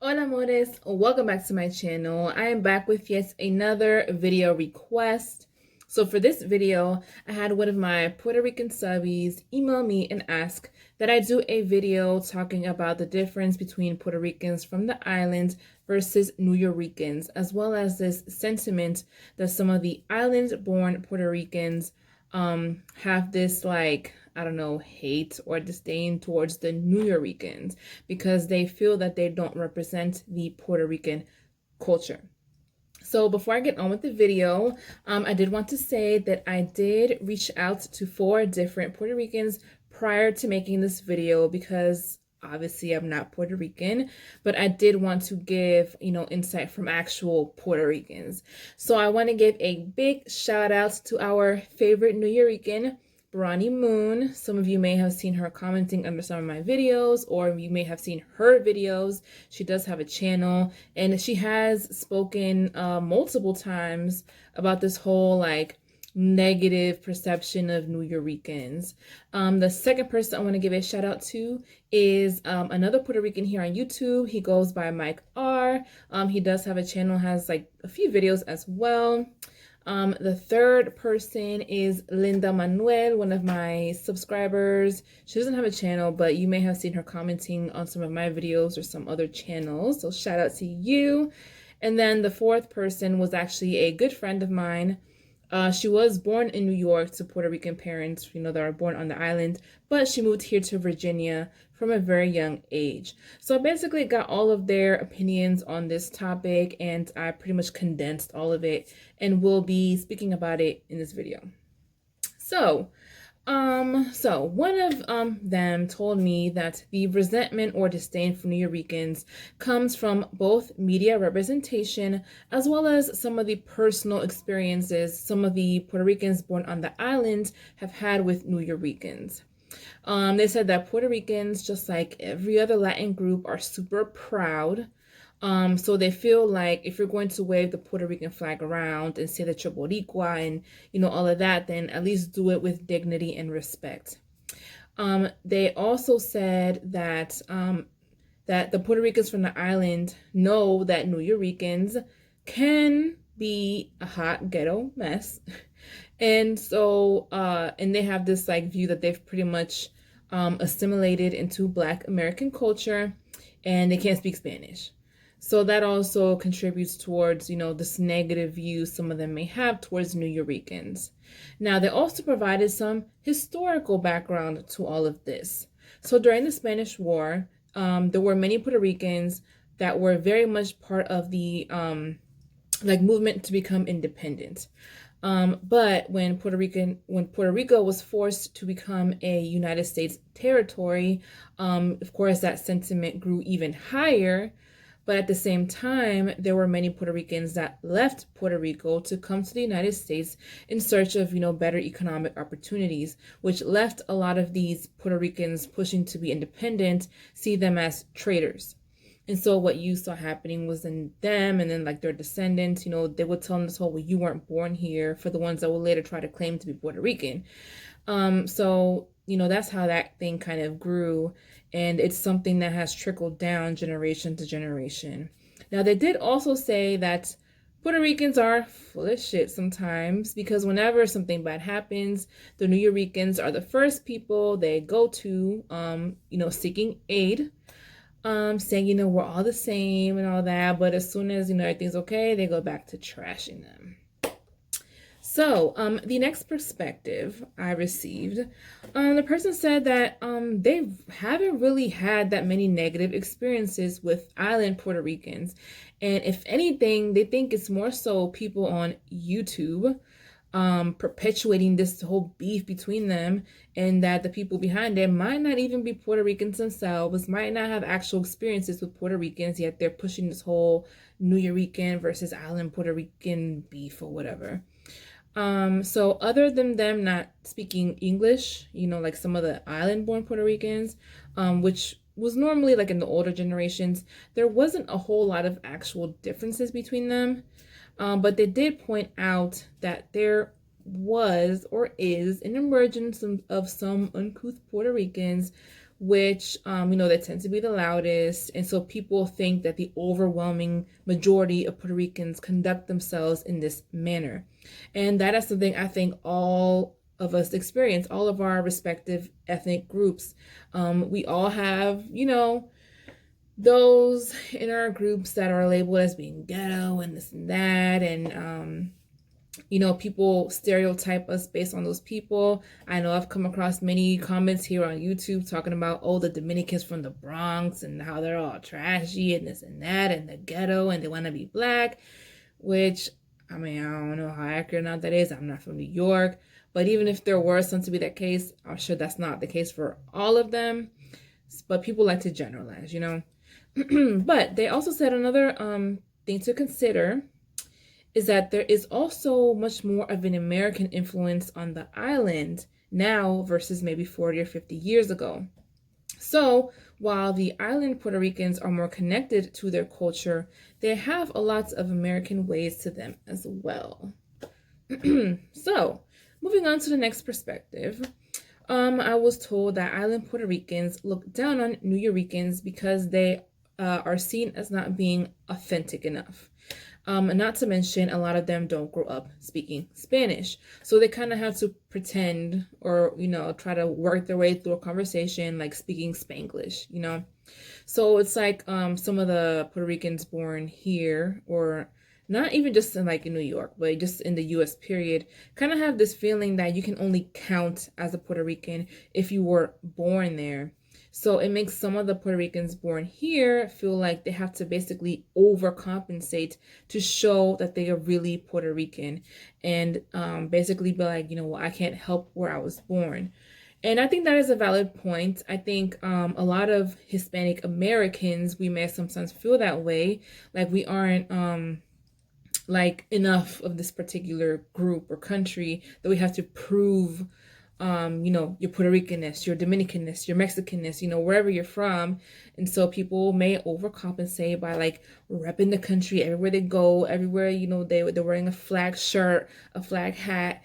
Hola amores, welcome back to my channel. I am back with yet another video request. So for this video, I had one of my Puerto Rican subbies email me and ask that I do a video talking about the difference between Puerto Ricans from the island versus Nuyoricans, as well as this sentiment that some of the island-born Puerto Ricans have this I don't know, hate or disdain towards the Nuyoricans because they feel that they don't represent the Puerto Rican culture. So before I get on with the video, I did want to say that I did reach out to 4 different Puerto Ricans prior to making this video because obviously I'm not Puerto Rican, but I did want to give, insight from actual Puerto Ricans. So I want to give a big shout out to our favorite Nuyorican, Bronny Moon. Some of you may have seen her commenting under some of my videos, or you may have seen her videos. She does have a channel, and she has spoken multiple times about this whole negative perception of Nuyoricans. The second person I want to give a shout out to is another Puerto Rican here on YouTube. He goes by Mike R. He does have a channel, has a few videos as well. The third person is Linda Manuel, one of my subscribers. She doesn't have a channel, but you may have seen her commenting on some of my videos or some other channels. So shout out to you. And then the fourth person was actually a good friend of mine. She was born in New York to Puerto Rican parents, that are born on the island, but she moved here to Virginia from a very young age. So I basically got all of their opinions on this topic, and I pretty much condensed all of it, and will be speaking about it in this video. So one of them told me that the resentment or disdain for Nuyoricans comes from both media representation as well as some of the personal experiences some of the Puerto Ricans born on the island have had with Nuyoricans. They said that Puerto Ricans, just like every other Latin group, are super proud. So they feel like if you're going to wave the Puerto Rican flag around and say that you're Boricua and, all of that, then at least do it with dignity and respect. They also said that, that the Puerto Ricans from the island know that Nuyoricans can be a hot ghetto mess. And so, and they have this view that they've pretty much assimilated into Black American culture, and they can't speak Spanish. So that also contributes towards, this negative view some of them may have towards Nuyoricans. Now, they also provided some historical background to all of this. So during the Spanish War, there were many Puerto Ricans that were very much part of the movement to become independent. But when Puerto Rico was forced to become a United States territory, of course, that sentiment grew even higher. But at the same time, there were many Puerto Ricans that left Puerto Rico to come to the United States in search of, better economic opportunities, which left a lot of these Puerto Ricans pushing to be independent, see them as traitors. And so what you saw happening was in them and then their descendants, they would tell them this whole, well, you weren't born here, for the ones that will later try to claim to be Puerto Rican. So, that's how that thing kind of grew. And it's something that has trickled down generation to generation. Now, they did also say that Puerto Ricans are full of shit sometimes, because whenever something bad happens, the Nuyoricans are the first people they go to, seeking aid, saying, we're all the same and all that. But as soon as, everything's okay, they go back to trashing them. So, the next perspective I received, the person said that they haven't really had that many negative experiences with island Puerto Ricans. And if anything, they think it's more so people on YouTube perpetuating this whole beef between them, and that the people behind it might not even be Puerto Ricans themselves, might not have actual experiences with Puerto Ricans, yet they're pushing this whole Nuyorican versus island Puerto Rican beef or whatever. So other than them not speaking English, like some of the island-born Puerto Ricans, which was normally in the older generations, there wasn't a whole lot of actual differences between them. But they did point out that there was or is an emergence of some uncouth Puerto Ricans which, they tend to be the loudest. And so people think that the overwhelming majority of Puerto Ricans conduct themselves in this manner. And that is something I think all of us experience, all of our respective ethnic groups. We all have, those in our groups that are labeled as being ghetto and this and that. And, people stereotype us based on those people. I know I've come across many comments here on YouTube talking about, oh, the Dominicans from the Bronx and how they're all trashy and this and that and the ghetto and they want to be black, which, I don't know how accurate or not that is. I'm not from New York. But even if there were some to be that case, I'm sure that's not the case for all of them. But people like to generalize, But they also said another thing to consider is that there is also much more of an American influence on the island now versus maybe 40 or 50 years ago. So while the island Puerto Ricans are more connected to their culture, they have a lot of American ways to them as well. So moving on to the next perspective, I was told that island Puerto Ricans look down on Nuyoricans because they are seen as not being authentic enough. And not to mention, a lot of them don't grow up speaking Spanish. So they kind of have to pretend or, try to work their way through a conversation like speaking Spanglish, So it's like some of the Puerto Ricans born here, or not even just in New York, but just in the U.S. period, kind of have this feeling that you can only count as a Puerto Rican if you were born there. So it makes some of the Puerto Ricans born here feel like they have to basically overcompensate to show that they are really Puerto Rican, and basically be like, I can't help where I was born. And I think that is a valid point. I think a lot of Hispanic Americans, we may sometimes feel that way, like we aren't enough of this particular group or country that we have to prove your Puerto Ricanness, your Dominicanness, your Mexicanness, wherever you're from. And so people may overcompensate by repping the country everywhere they go, everywhere, they're wearing a flag shirt, a flag hat,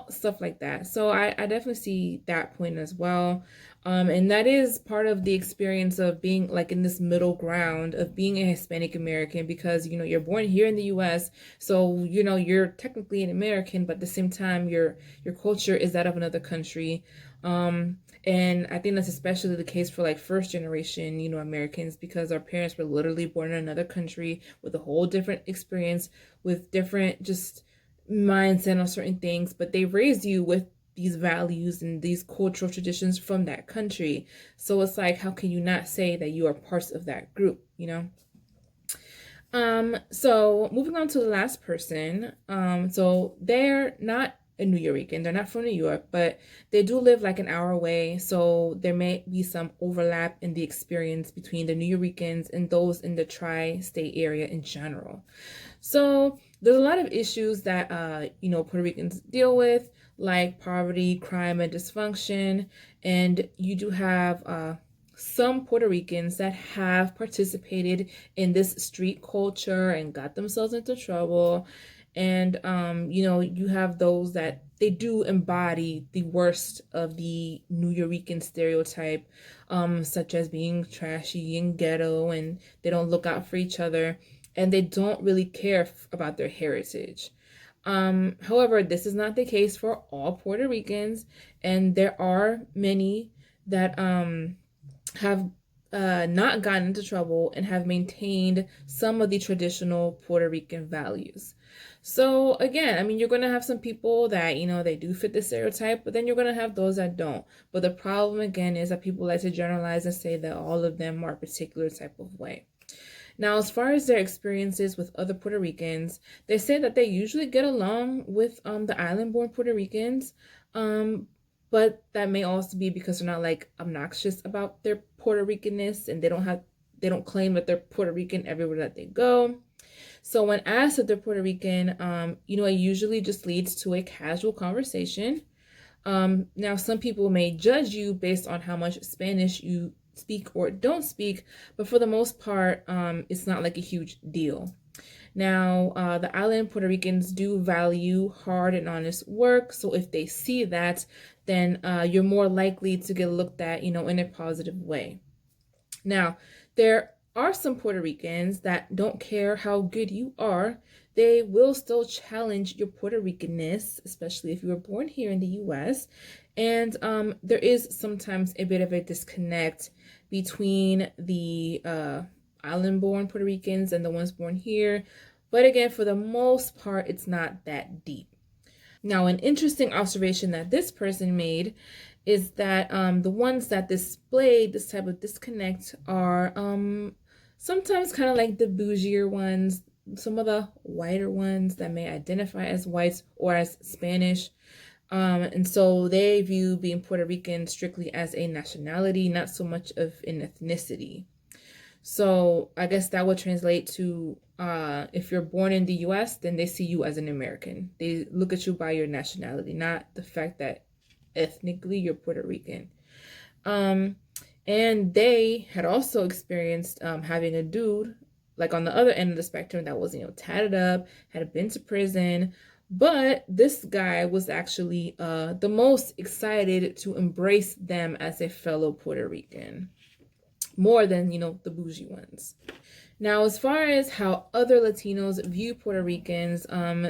stuff like that. So I definitely see that point as well. And that is part of the experience of being in this middle ground of being a Hispanic American, because, you're born here in the US. So, you're technically an American, but at the same time, your culture is that of another country. And I think that's especially the case for first generation, Americans, because our parents were literally born in another country with a whole different experience, with different just mindset on certain things, but they raised you with these values and these cultural traditions from that country. So it's how can you not say that you are parts of that group, So moving on to the last person, so they're not a Nuyorican, they're not from New York, but they do live an hour away, so there may be some overlap in the experience between the Nuyoricans and those in the tri-state area in general. So there's a lot of issues that Puerto Ricans deal with, like poverty, crime, and dysfunction. And you do have some Puerto Ricans that have participated in this street culture and got themselves into trouble. And, you have those that they do embody the worst of the Nuyorican stereotype, such as being trashy and ghetto, and they don't look out for each other, and they don't really care about their heritage. However, this is not the case for all Puerto Ricans, and there are many that have not gotten into trouble and have maintained some of the traditional Puerto Rican values. So again, you're going to have some people that, they do fit the stereotype, but then you're going to have those that don't. But the problem again is that people like to generalize and say that all of them are a particular type of way. Now, as far as their experiences with other Puerto Ricans, they say that they usually get along with the island-born Puerto Ricans, but that may also be because they're not obnoxious about their Puerto Ricanness, and they don't claim that they're Puerto Rican everywhere that they go. So when asked if they're Puerto Rican, it usually just leads to a casual conversation. Now, some people may judge you based on how much Spanish you speak or don't speak, but for the most part, it's not a huge deal. Now, the island Puerto Ricans do value hard and honest work. So if they see that, then you're more likely to get looked at, in a positive way. Now, there are some Puerto Ricans that don't care how good you are. They will still challenge your Puerto Ricanness, especially if you were born here in the US. And there is sometimes a bit of a disconnect between the island-born Puerto Ricans and the ones born here. But again, for the most part, it's not that deep. Now, an interesting observation that this person made is that the ones that display this type of disconnect are sometimes kind of like the bougier ones, some of the whiter ones that may identify as whites or as Spanish. And so they view being Puerto Rican strictly as a nationality, not so much of an ethnicity. So I guess that would translate to if you're born in the US, then they see you as an American. They look at you by your nationality, not the fact that ethnically you're Puerto Rican. And they had also experienced having a dude like on the other end of the spectrum that was, tatted up, had been to prison. But this guy was actually the most excited to embrace them as a fellow Puerto Rican, more than, the bougie ones. Now, as far as how other Latinos view Puerto Ricans,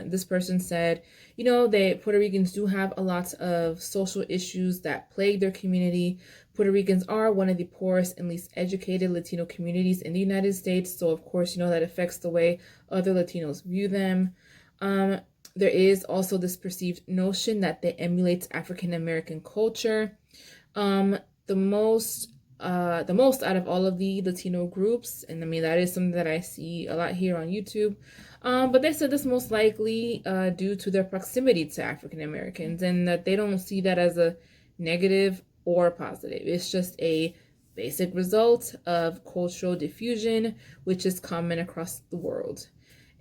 this person said, that Puerto Ricans do have a lot of social issues that plague their community. Puerto Ricans are one of the poorest and least educated Latino communities in the United States. So, of course, that affects the way other Latinos view them. There is also this perceived notion that they emulate African American culture. The most out of all of the Latino groups, and I mean that is something that I see a lot here on YouTube, but they said this most likely due to their proximity to African Americans, and that they don't see that as a negative or positive. It's just a basic result of cultural diffusion, which is common across the world.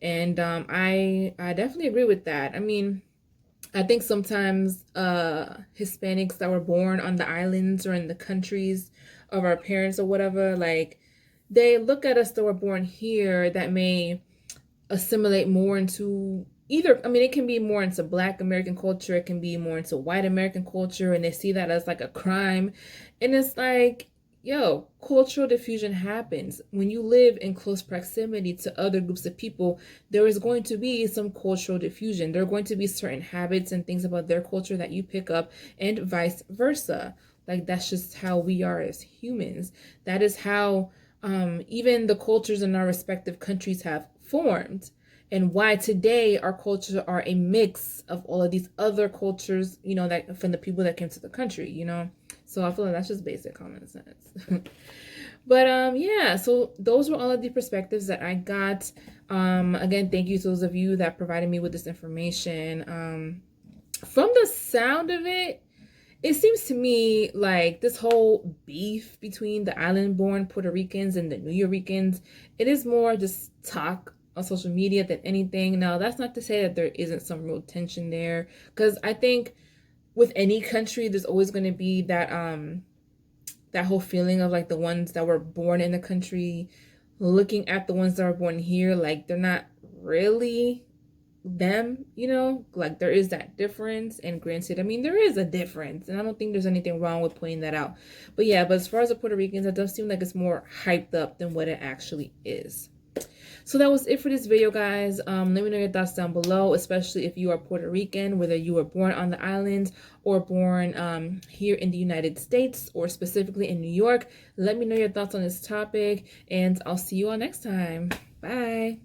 And I definitely agree with that. I mean, I think sometimes Hispanics that were born on the islands or in the countries of our parents or whatever, like they look at us that were born here that may assimilate more into either, I mean, it can be more into Black American culture, it can be more into white American culture, and they see that as like a crime. And it's like, yo, cultural diffusion happens. When you live in close proximity to other groups of people, there is going to be some cultural diffusion. There are going to be certain habits and things about their culture that you pick up, and vice versa. Like, that's just how we are as humans. That is how even the cultures in our respective countries have formed, and why today our cultures are a mix of all of these other cultures, that from the people that came to the country, So I feel like that's just basic common sense. But yeah, so those were all of the perspectives that I got. Again, thank you to those of you that provided me with this information. From the sound of it, it seems to me like this whole beef between the island-born Puerto Ricans and the Nuyoricans, it is more just talk on social media than anything. Now, that's not to say that there isn't some real tension there, because I think with any country, there's always going to be that that whole feeling of like the ones that were born in the country looking at the ones that are born here like they're not really them, like there is that difference. And granted, I mean, there is a difference, and I don't think there's anything wrong with pointing that out. But yeah, but as far as the Puerto Ricans, it does seem like it's more hyped up than what it actually is. So that was it for this video, guys. Let me know your thoughts down below, especially if you are Puerto Rican, whether you were born on the island or born here in the United States, or specifically in New York. Let me know your thoughts on this topic, and I'll see you all next time. Bye.